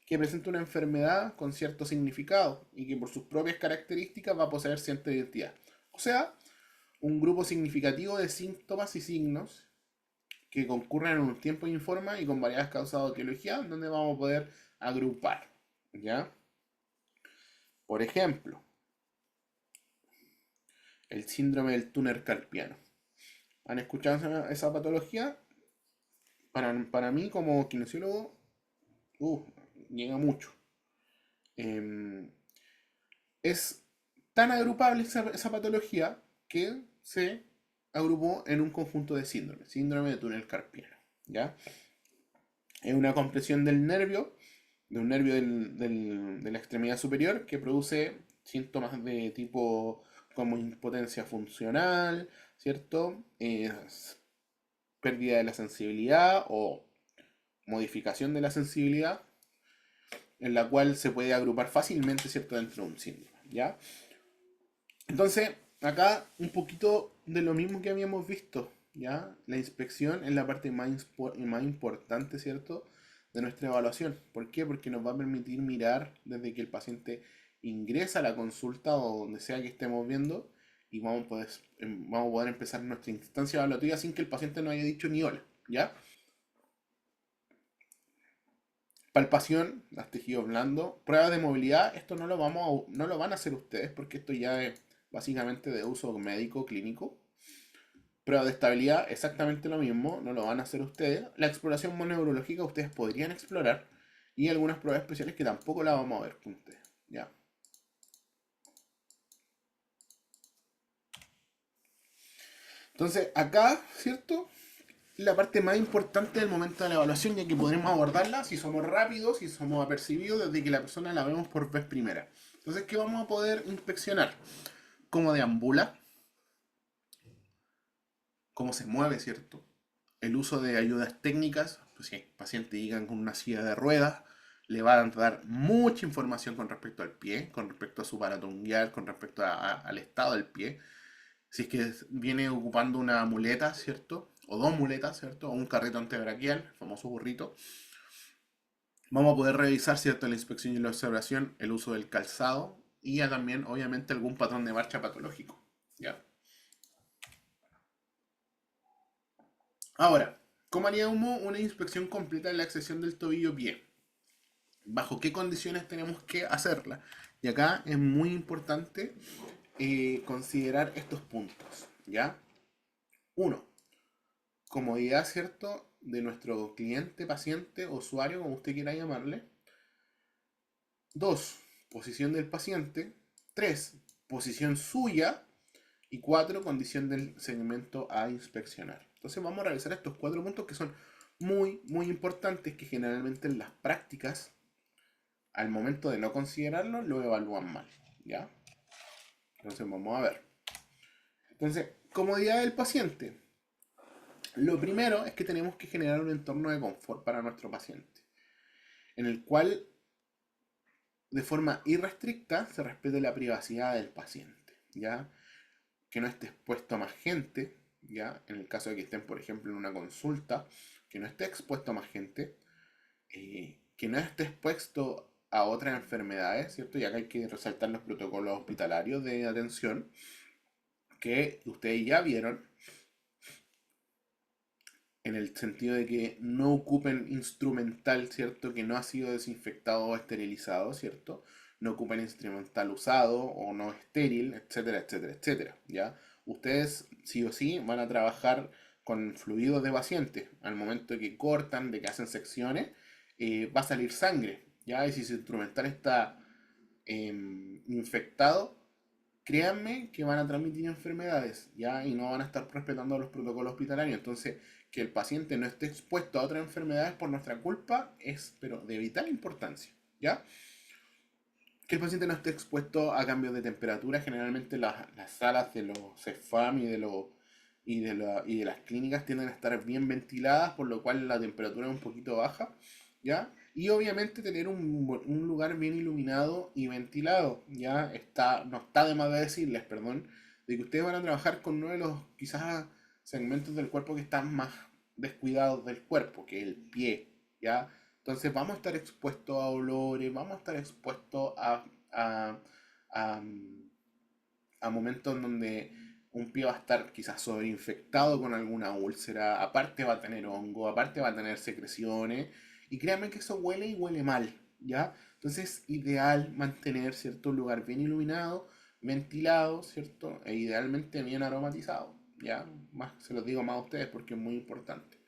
[SPEAKER 1] Que presenta una enfermedad con cierto significado y que por sus propias características va a poseer cierta identidad. O sea, un grupo significativo de síntomas y signos que concurren en un tiempo y forma y con variadas causas de etiología, donde vamos a poder agrupar, ¿ya? Por ejemplo, el síndrome del túnel carpiano. ¿Han escuchado esa patología? Para mí, como kinesiólogo, uh, llega mucho. Em, es tan agrupable esa patología que se agrupó en un conjunto de síndromes. Síndrome de túnel carpiano, ¿ya? Es una compresión del nervio, de un nervio de la extremidad superior, que produce síntomas de tipo como impotencia funcional, ¿cierto? Pérdida de la sensibilidad o modificación de la sensibilidad, en la cual se puede agrupar fácilmente, ¿cierto?, dentro de un síndrome, ¿ya? Entonces, acá un poquito de lo mismo que habíamos visto, ¿ya? La inspección es la parte más importante, ¿cierto?, de nuestra evaluación. ¿Por qué? Porque nos va a permitir mirar desde que el paciente ingresa a la consulta o donde sea que estemos viendo y vamos a poder empezar nuestra instancia evaluativa sin que el paciente nos haya dicho ni hola, ¿ya? Palpación, las tejidos blandos, pruebas de movilidad, esto no lo van a hacer ustedes porque esto ya es básicamente de uso médico, clínico. Pruebas de estabilidad, exactamente lo mismo, no lo van a hacer ustedes. La exploración neurológica ustedes podrían explorar y algunas pruebas especiales que tampoco la vamos a ver con ustedes. ¿Ya? Entonces, acá, ¿cierto? La parte más importante del momento de la evaluación, ya que podremos abordarla si somos rápidos, si somos apercibidos desde que la persona la vemos por vez primera. Entonces, ¿qué vamos a poder inspeccionar? Cómo deambula, cómo se mueve, ¿cierto? El uso de ayudas técnicas, pues si el paciente llega con una silla de ruedas, le va a dar mucha información con respecto al pie, con respecto a su paratonguial, con respecto al estado del pie. Si es que viene ocupando una muleta, ¿cierto? O dos muletas, ¿cierto? O un carrito antebraquial, el famoso burrito. Vamos a poder revisar, ¿cierto? En la inspección y la observación, el uso del calzado y ya también, obviamente, algún patrón de marcha patológico. ¿Ya? Ahora, ¿cómo haríamos una inspección completa de la accesión del tobillo-pie? ¿Bajo qué condiciones tenemos que hacerla? Y acá es muy importante considerar estos puntos, ¿ya? Uno, comodidad, ¿cierto? De nuestro cliente, paciente, usuario, como usted quiera llamarle. Dos, posición del paciente. Tres, posición suya. Y cuatro, condición del segmento a inspeccionar. Entonces vamos a realizar estos cuatro puntos que son muy, muy importantes, que generalmente en las prácticas al momento de no considerarlo, lo evalúan mal, ¿ya? Entonces vamos a ver. Entonces, comodidad del paciente. Lo primero es que tenemos que generar un entorno de confort para nuestro paciente, en el cual de forma irrestricta se respete la privacidad del paciente, ¿ya? Que no esté expuesto a más gente, ¿ya? En el caso de que estén, por ejemplo, en una consulta, que no esté expuesto a más gente, que no esté expuesto a otras enfermedades, ¿cierto? Ya que hay que resaltar los protocolos hospitalarios de atención, que ustedes ya vieron, en el sentido de que no ocupen instrumental, ¿cierto? Que no ha sido desinfectado o esterilizado, ¿cierto? No ocupen instrumental usado o no estéril, etcétera, etcétera, etcétera, ¿ya? Ustedes sí o sí van a trabajar con fluidos de paciente. Al momento de que cortan, de que hacen secciones, va a salir sangre, ¿ya? Y si su instrumental está infectado, créanme que van a transmitir enfermedades, ¿ya? Y no van a estar respetando los protocolos hospitalarios. Entonces, que el paciente no esté expuesto a otras enfermedades por nuestra culpa es, pero de vital importancia, ¿ya? Que el paciente no esté expuesto a cambios de temperatura. Generalmente las salas de los CEFAM y de las clínicas tienden a estar bien ventiladas, por lo cual la temperatura es un poquito baja, ¿ya? Y obviamente tener un lugar bien iluminado y ventilado, ¿ya? No está de más de decirles, perdón, de que ustedes van a trabajar con uno de los quizás segmentos del cuerpo que están más descuidados del cuerpo, que es el pie, ¿ya? Entonces vamos a estar expuestos a olores, vamos a estar expuestos a, a, a momentos en donde un pie va a estar quizás sobreinfectado con alguna úlcera, aparte va a tener hongo, aparte va a tener secreciones, y créanme que eso huele y huele mal, ¿ya? Entonces es ideal mantener, ¿cierto? Un lugar bien iluminado, ventilado, ¿cierto? E idealmente bien aromatizado, ¿ya? Más, se los digo más a ustedes porque es muy importante,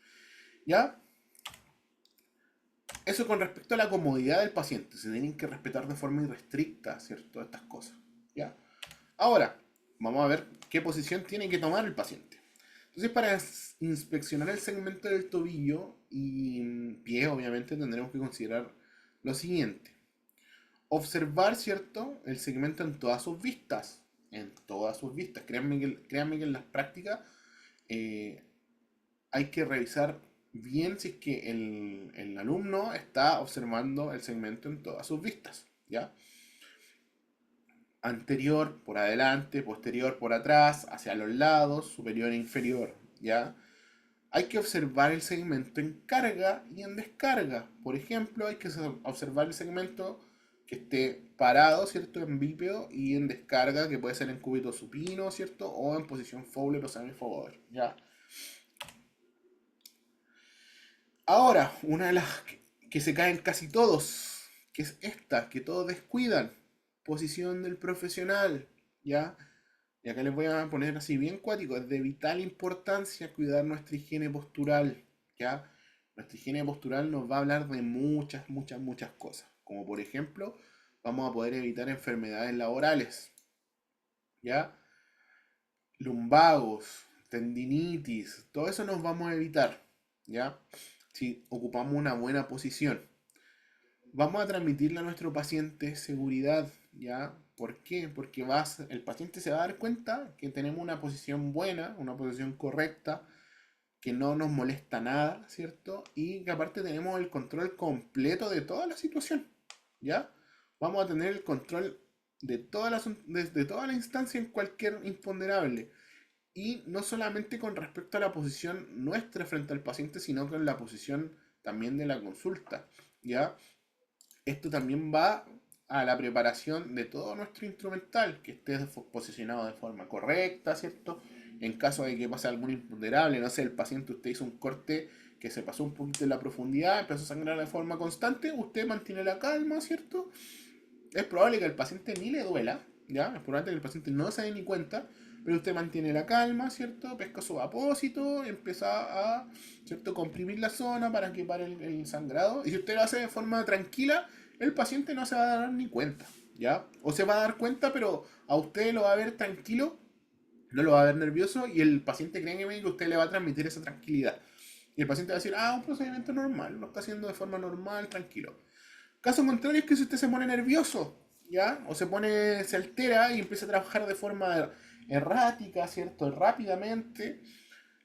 [SPEAKER 1] ¿ya? Eso con respecto a la comodidad del paciente, se tienen que respetar de forma irrestricta, ¿cierto? Estas cosas, ¿ya? Ahora, vamos a ver qué posición tiene que tomar el paciente. Entonces, para inspeccionar el segmento del tobillo y pie, obviamente tendremos que considerar lo siguiente. Observar, ¿cierto? El segmento en todas sus vistas. En todas sus vistas. Créanme que en las prácticas eh, hay que revisar bien si es que el alumno está observando el segmento en todas sus vistas, ¿ya? Anterior, por adelante, posterior, por atrás, hacia los lados, superior e inferior, ¿ya? Hay que observar el segmento en carga y en descarga. Por ejemplo, hay que observar el segmento que esté parado, ¿cierto? En bípedo y en descarga, que puede ser en cúbito supino, ¿cierto? O en posición Fowler o semi-Fowler, ¿ya? Ahora, una de las que se caen casi todos, que es esta, que todos descuidan. Posición del profesional, ¿ya? Y acá les voy a poner así bien cuático, es de vital importancia cuidar nuestra higiene postural, ¿ya? Nuestra higiene postural nos va a hablar de muchas, muchas, muchas cosas. Como por ejemplo, vamos a poder evitar enfermedades laborales, ¿ya? Lumbagos, tendinitis, todo eso nos vamos a evitar, ¿ya? Si ocupamos una buena posición. Vamos a transmitirle a nuestro paciente seguridad, ¿ya? ¿Por qué? Porque el paciente se va a dar cuenta que tenemos una posición buena, una posición correcta, que no nos molesta nada, ¿cierto? Y que aparte tenemos el control completo de toda la situación, ¿ya? Vamos a tener el control desde toda la instancia en cualquier imponderable. Y no solamente con respecto a la posición nuestra frente al paciente, sino con la posición también de la consulta, ¿ya? Esto también va a la preparación de todo nuestro instrumental, que esté posicionado de forma correcta, ¿cierto? En caso de que pase algún imponderable, no sé, el paciente, usted hizo un corte que se pasó un poquito en la profundidad, empezó a sangrar de forma constante, usted mantiene la calma, ¿cierto? Es probable que al paciente ni le duela, ¿ya? Es probable que el paciente no se dé ni cuenta, pero usted mantiene la calma, ¿cierto? Pesca su apósito, empieza a, ¿cierto? Comprimir la zona para que pare el sangrado. Y si usted lo hace de forma tranquila, el paciente no se va a dar ni cuenta, ¿ya? O se va a dar cuenta, pero a usted lo va a ver tranquilo, no lo va a ver nervioso y el paciente cree que usted le va a transmitir esa tranquilidad. Y el paciente va a decir, ah, un procedimiento normal, lo está haciendo de forma normal, tranquilo. Caso contrario es que si usted se pone nervioso, ¿ya? O se altera y empieza a trabajar de forma errática, ¿cierto? Rápidamente,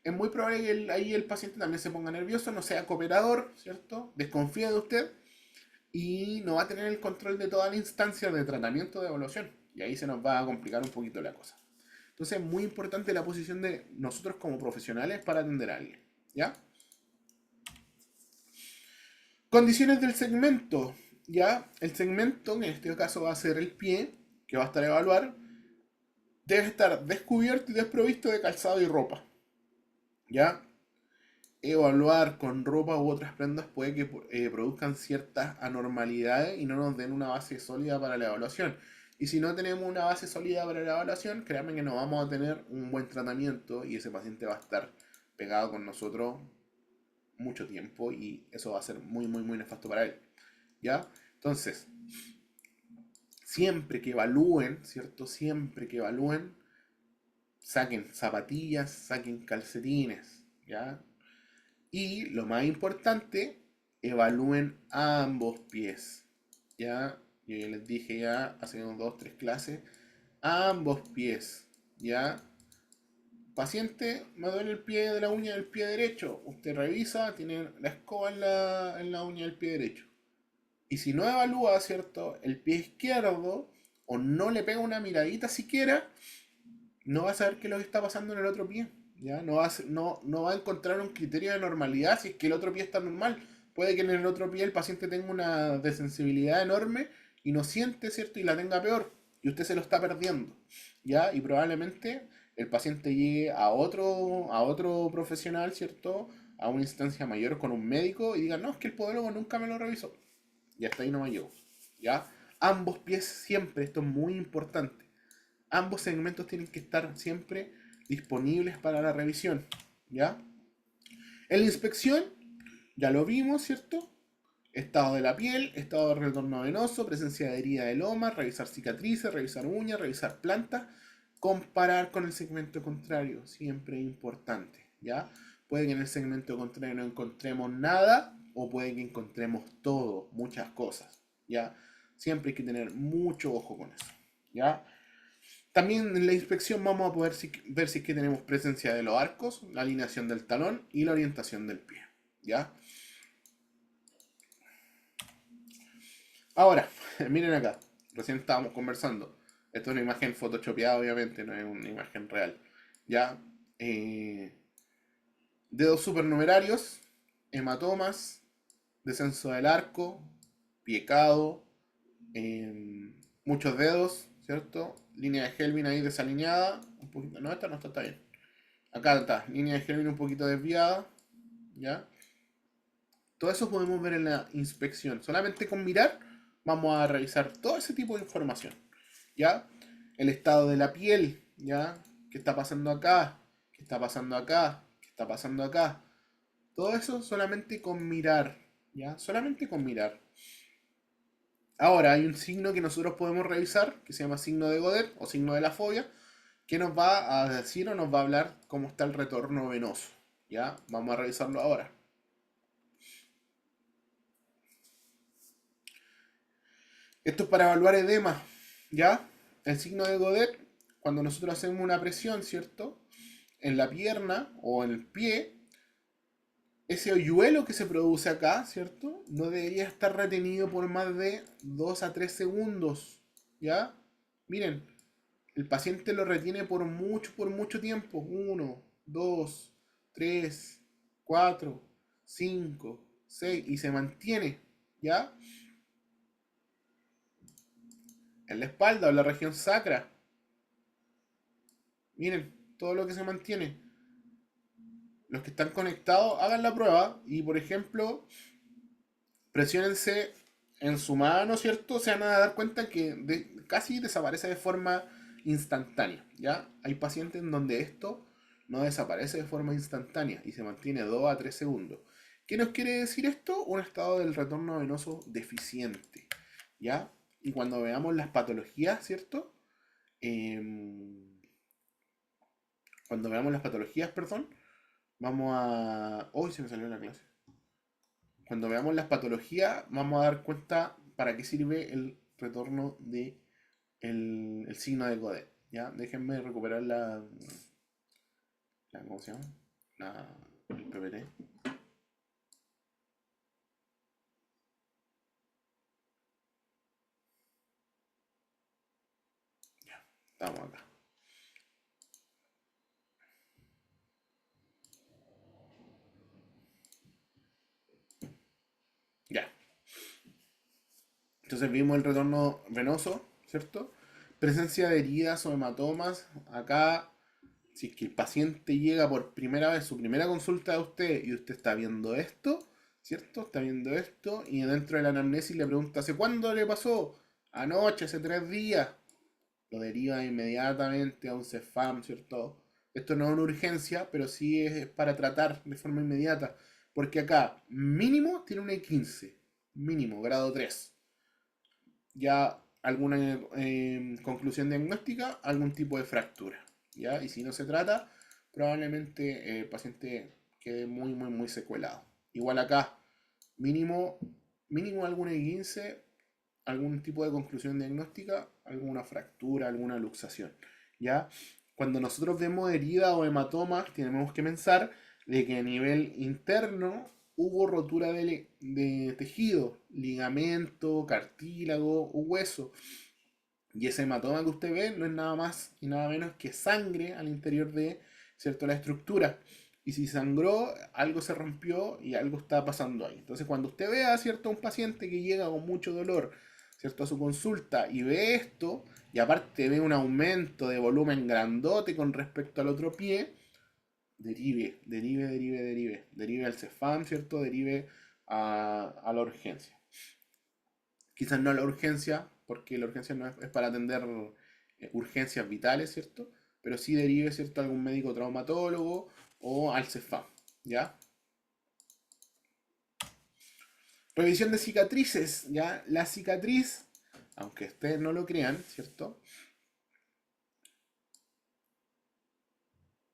[SPEAKER 1] es muy probable que ahí el paciente también se ponga nervioso, no sea cooperador, ¿cierto? Desconfía de usted y no va a tener el control de toda la instancia de tratamiento de evaluación. Y ahí se nos va a complicar un poquito la cosa. Entonces es muy importante la posición de nosotros como profesionales para atender a alguien, ¿ya? Condiciones del segmento, ¿ya? El segmento, que en este caso va a ser el pie, que va a estar a evaluar, debe estar descubierto y desprovisto de calzado y ropa, ¿ya? Evaluar con ropa u otras prendas puede que produzcan ciertas anormalidades y no nos den una base sólida para la evaluación. Y si no tenemos una base sólida para la evaluación, créanme que no vamos a tener un buen tratamiento y ese paciente va a estar pegado con nosotros mucho tiempo y eso va a ser muy, muy, muy nefasto para él. ¿Ya? Entonces, siempre que evalúen, ¿cierto? Siempre que evalúen, saquen zapatillas, saquen calcetines, ¿ya? Y lo más importante, evalúen ambos pies. Ya, yo ya les dije ya hace unos 2, 3 clases, ambos pies. Ya, paciente, me duele el pie de la uña del pie derecho. Usted revisa, tiene la escoba en la uña del pie derecho. Y si no evalúa, ¿cierto? El pie izquierdo, o no le pega una miradita siquiera, no va a saber qué es lo que está pasando en el otro pie. ¿Ya? No va a encontrar un criterio de normalidad si es que el otro pie está normal. Puede que en el otro pie el paciente tenga una desensibilidad enorme y no siente, ¿cierto? Y la tenga peor. Y usted se lo está perdiendo. ¿Ya? Y probablemente el paciente llegue a otro profesional, ¿cierto? A una instancia mayor con un médico y diga, no, es que el podólogo nunca me lo revisó. Y hasta ahí no me llevo. ¿Ya? Ambos pies siempre, esto es muy importante. Ambos segmentos tienen que estar siempre disponibles para la revisión. ¿Ya? En la inspección, ya lo vimos, ¿cierto? Estado de la piel, estado de retorno venoso, presencia de herida de loma, revisar cicatrices, revisar uñas, revisar plantas, comparar con el segmento contrario, siempre importante, ¿ya? Puede que en el segmento contrario no encontremos nada o puede que encontremos todo, muchas cosas, ¿ya? Siempre hay que tener mucho ojo con eso, ¿ya? También en la inspección vamos a poder ver si es que tenemos presencia de los arcos, la alineación del talón y la orientación del pie, ¿ya? Ahora, miren acá, recién estábamos conversando. Esto es una imagen photoshopeada, obviamente, no es una imagen real. ¿Ya? Eh, Dedos supernumerarios, hematomas, descenso del arco, piecado, muchos dedos, ¿cierto? Línea de Helvin ahí desalineada. Un poquito, no, esta no está bien. Acá está, línea de Helvin un poquito desviada, ¿ya? Todo eso podemos ver en la inspección. Solamente con mirar vamos a revisar todo ese tipo de información. ¿Ya? El estado de la piel, ¿ya? ¿Qué está pasando acá? ¿Qué está pasando acá? ¿Qué está pasando acá? Todo eso solamente con mirar, ¿ya? Solamente con mirar. Ahora hay un signo que nosotros podemos revisar, que se llama signo de Godet o signo de la fobia, que nos va a decir o nos va a hablar cómo está el retorno venoso. ¿Ya? Vamos a revisarlo ahora. Esto es para evaluar edema, ¿ya? El signo de Godet, cuando nosotros hacemos una presión, ¿cierto? En la pierna o en el pie, ese hoyuelo que se produce acá, ¿cierto? No debería estar retenido por más de 2 a 3 segundos, ¿ya? Miren, el paciente lo retiene por mucho tiempo. 1, 2, 3, 4, 5, 6 y se mantiene, ¿ya? En la espalda o en la región sacra. Miren, todo lo que se mantiene. Los que están conectados, hagan la prueba y, por ejemplo, presiónense en su mano, ¿cierto? Se van a dar cuenta que casi desaparece de forma instantánea, ¿ya? Hay pacientes en donde esto no desaparece de forma instantánea y se mantiene 2 a 3 segundos. ¿Qué nos quiere decir esto? Un estado del retorno venoso deficiente, ¿ya? Y cuando veamos las patologías, ¿cierto? Cuando veamos las patologías, perdón, vamos a... Uy, se me salió la clase. Cuando veamos las patologías, vamos a dar cuenta para qué sirve el retorno de el signo de Godet. ¿Ya? Déjenme recuperar ¿cómo se llama? El PPT. Estamos acá. Ya. Entonces vimos el retorno venoso, ¿cierto? Presencia de heridas o hematomas. Acá, si es que el paciente llega por primera vez, su primera consulta de usted, y usted está viendo esto, ¿cierto? Está viendo esto, y dentro de la anamnesis le pregunta, ¿hace cuándo le pasó? Anoche, hace 3 días. Lo deriva inmediatamente a un CEFAM, ¿cierto? Esto no es una urgencia, pero sí es para tratar de forma inmediata. Porque acá, mínimo, tiene una E15. Mínimo, grado 3. Ya alguna conclusión diagnóstica, algún tipo de fractura. ¿Ya? Y si no se trata, probablemente el paciente quede muy, muy, muy secuelado. Igual acá, mínimo, mínimo alguna E15, algún tipo de conclusión diagnóstica, alguna fractura, alguna luxación. ¿Ya? Cuando nosotros vemos herida o hematomas, tenemos que pensar de que a nivel interno hubo rotura de tejido, ligamento, cartílago o hueso. Y ese hematoma que usted ve no es nada más y nada menos que sangre al interior de, ¿cierto?, la estructura. Y si sangró, algo se rompió y algo está pasando ahí. Entonces, cuando usted vea, ¿cierto?, a un paciente que llega con mucho dolor, ¿cierto?, a su consulta y ve esto, y aparte ve un aumento de volumen grandote con respecto al otro pie, derive al CEFAM, ¿cierto? Derive a la urgencia. Quizás no a la urgencia, porque la urgencia no es para atender urgencias vitales, ¿cierto? Pero sí derive, ¿cierto?, a algún médico traumatólogo o al CEFAM, ¿ya? Revisión de cicatrices, ¿ya? La cicatriz, aunque ustedes no lo crean, ¿cierto?,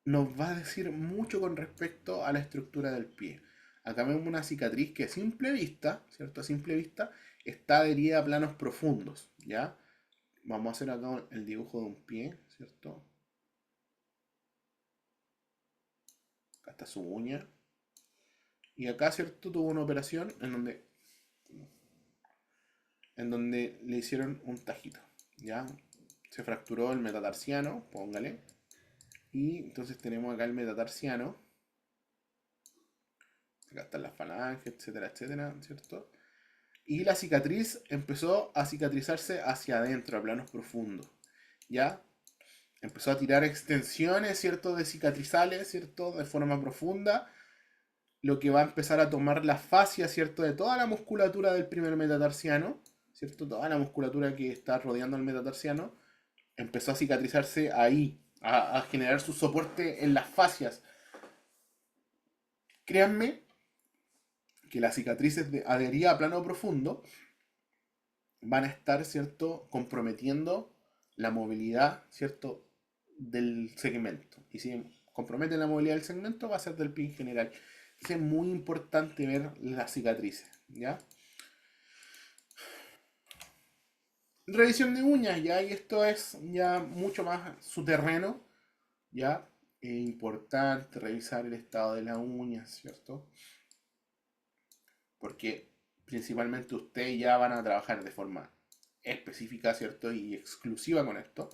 [SPEAKER 1] nos va a decir mucho con respecto a la estructura del pie. Acá vemos una cicatriz que a simple vista, ¿cierto? A simple vista está adherida a planos profundos, ¿ya? Vamos a hacer acá el dibujo de un pie, ¿cierto? Acá está su uña. Y acá, ¿cierto? Tuvo una operación en donde le hicieron un tajito, ¿ya? Se fracturó el metatarsiano, póngale. Y entonces tenemos acá el metatarsiano. Acá están las falanges, etcétera, etcétera, ¿cierto? Y la cicatriz empezó a cicatrizarse hacia adentro, a planos profundos. ¿Ya? Empezó a tirar extensiones, ¿cierto? De cicatrizales, ¿cierto? De forma profunda. Lo que va a empezar a tomar la fascia, ¿cierto? De toda la musculatura del primer metatarsiano, ¿cierto? Toda la musculatura que está rodeando al metatarsiano. Empezó a cicatrizarse ahí, a generar su soporte en las fascias. Créanme que las cicatrices adheridas a plano profundo van a estar, ¿cierto?, comprometiendo la movilidad, ¿cierto?, del segmento. Y si compromete la movilidad del segmento, va a ser del pie en general. Es muy importante ver las cicatrices, ¿ya? Revisión de uñas, ¿ya? Y esto es ya mucho más su terreno, ¿ya? Es importante revisar el estado de las uñas, ¿cierto? Porque principalmente ustedes ya van a trabajar de forma específica, ¿cierto? Y exclusiva con esto.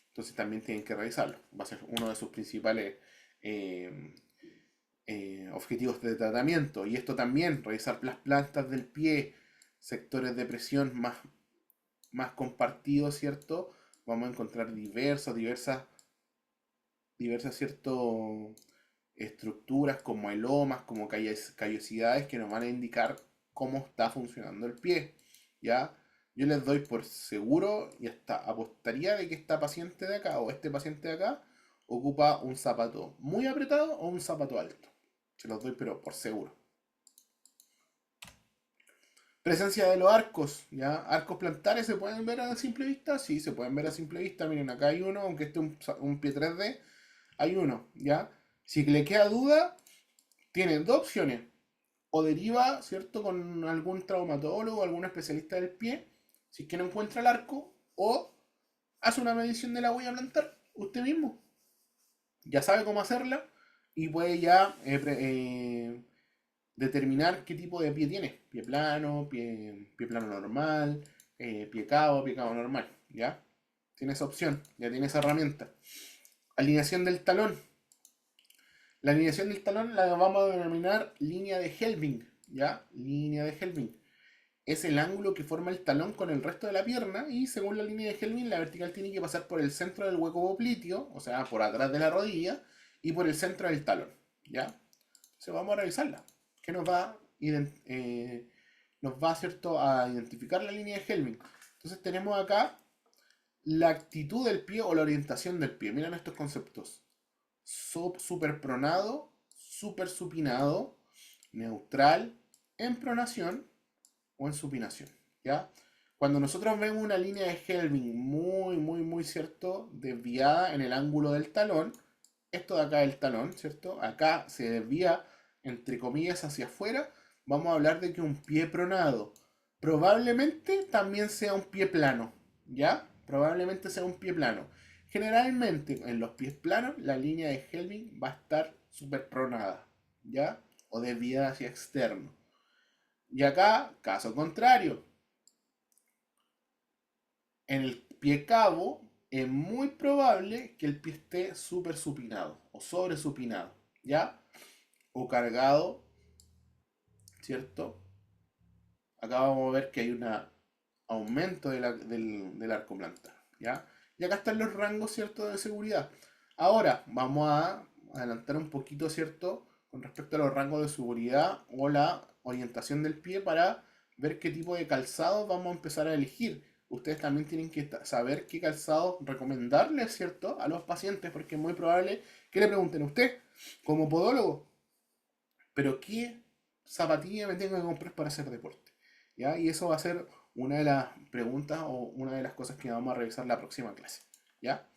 [SPEAKER 1] Entonces también tienen que revisarlo. Va a ser uno de sus principales eh, objetivos de tratamiento. Y esto también, revisar las plantas del pie, sectores de presión más compartidos, ¿cierto? Vamos a encontrar diversas, ¿cierto?, estructuras como elomas, como callosidades que nos van a indicar cómo está funcionando el pie. ¿Ya? Yo les doy por seguro y hasta apostaría de que esta paciente de acá o este paciente de acá ocupa un zapato muy apretado o un zapato alto. Se los doy pero por seguro. Presencia de los arcos, ¿ya? Arcos plantares se pueden ver a simple vista, sí, se pueden ver a simple vista. Miren, acá hay uno, aunque esté un pie 3D, hay uno, ¿ya? Si le queda duda, tienen dos opciones. o deriva, ¿cierto?, con algún traumatólogo, algún especialista del pie, si es que no encuentra el arco, o hace una medición de la huella plantar usted mismo. Ya sabe cómo hacerla y puede ya determinar qué tipo de pie tiene. Pie plano normal, pie cabo normal, ¿ya? Tiene esa opción, ya tiene esa herramienta. Alineación del talón. La alineación del talón la vamos a denominar línea de Helbing, ¿ya? Línea de Helbing. Es el ángulo que forma el talón con el resto de la pierna y según la línea de Helbing la vertical tiene que pasar por el centro del hueco popliteo, o sea, por atrás de la rodilla y por el centro del talón, ¿ya? Entonces vamos a revisarla. ¿Qué nos va, ¿cierto?, a identificar la línea de Helbing? Entonces tenemos acá la actitud del pie o la orientación del pie. Miren estos conceptos. Super pronado, super supinado, neutral, en pronación o en supinación, ¿ya? Cuando nosotros vemos una línea de Helbing muy, ¿cierto?, desviada en el ángulo del talón, esto de acá es el talón, ¿cierto? Acá se desvía, entre comillas, hacia afuera, vamos a hablar de que un pie pronado probablemente también sea un pie plano, ¿ya? Probablemente sea un pie plano. Generalmente en los pies planos la línea de Helbing va a estar super pronada, ¿ya? O desviada hacia externo. Y acá, caso contrario, en el pie cabo es muy probable que el pie esté súper supinado o sobre supinado, ¿ya? O cargado, ¿cierto? Acá vamos a ver que hay un aumento del arco plantar, ¿ya? Y acá están los rangos, ¿cierto?, de seguridad. Ahora, vamos a adelantar un poquito, ¿cierto?, con respecto a los rangos de seguridad o la orientación del pie para ver qué tipo de calzado vamos a empezar a elegir. Ustedes también tienen que saber qué calzado recomendarles, ¿cierto?, a los pacientes, porque es muy probable que le pregunten a usted, como podólogo, pero ¿qué zapatilla me tengo que comprar para hacer deporte? ¿Ya? Y eso va a ser una de las preguntas o una de las cosas que vamos a revisar la próxima clase, ¿ya?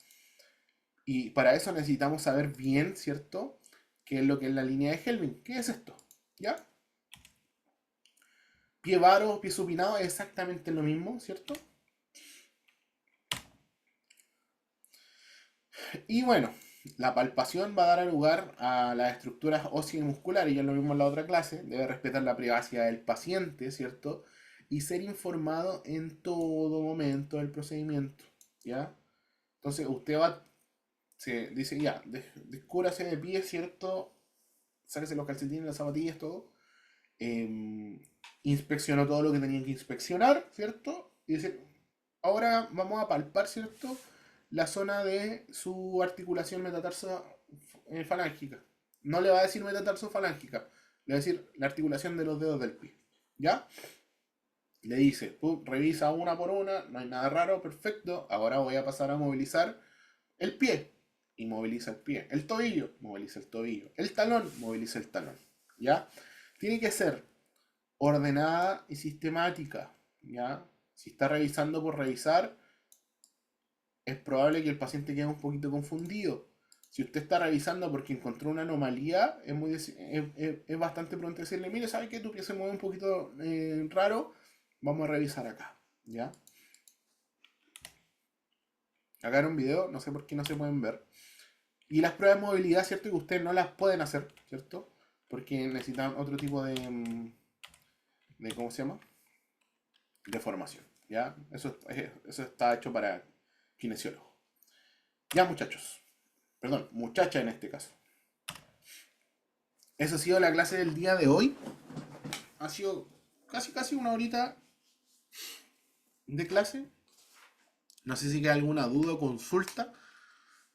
[SPEAKER 1] Y para eso necesitamos saber bien, ¿cierto?, qué es lo que es la línea de Helbing. ¿Qué es esto? ¿Ya? Pie varo, pie supinado es exactamente lo mismo, ¿cierto? Y bueno, la palpación va a dar lugar a las estructuras óseas y musculares, ya lo vimos en la otra clase, debe respetar la privacidad del paciente, ¿cierto? Y ser informado en todo momento del procedimiento, ¿ya? Entonces usted se dice, ya, descúbrase de pie, ¿cierto? Sáquese los calcetines, las zapatillas, todo. Inspeccionó todo lo que tenían que inspeccionar, ¿cierto? Y dice, ahora vamos a palpar, ¿cierto?, la zona de su articulación metatarso falángica. No le va a decir metatarso falángica, le va a decir la articulación de los dedos del pie. ¿Ya? Le dice, revisa una por una, no hay nada raro, perfecto. Ahora voy a pasar a movilizar el pie. Y moviliza el pie. El tobillo, moviliza el tobillo. El talón, moviliza el talón. ¿Ya? Tiene que ser ordenada y sistemática. ¿Ya? Si está revisando por revisar, es probable que el paciente quede un poquito confundido. Si usted está revisando porque encontró una anomalía, es bastante pronto decirle, mire, ¿sabe qué? Tu pie se mueve un poquito raro, vamos a revisar acá, ¿ya? Acá en un video, no sé por qué no se pueden ver. Y las pruebas de movilidad, ¿cierto? Que ustedes no las pueden hacer, ¿cierto? Porque necesitan otro tipo de ¿cómo se llama? De formación, ¿ya? Eso está hecho para kinesiólogos. Ya, muchachos. Perdón, muchacha en este caso. Esa ha sido la clase del día de hoy. Ha sido casi una horita de clase. No sé si queda alguna duda o consulta.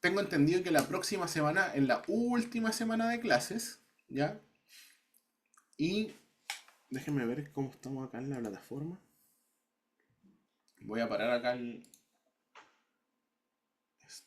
[SPEAKER 1] Tengo entendido que la próxima semana es la última semana de clases, ¿ya? Y déjenme ver cómo estamos acá en la plataforma. Voy a parar acá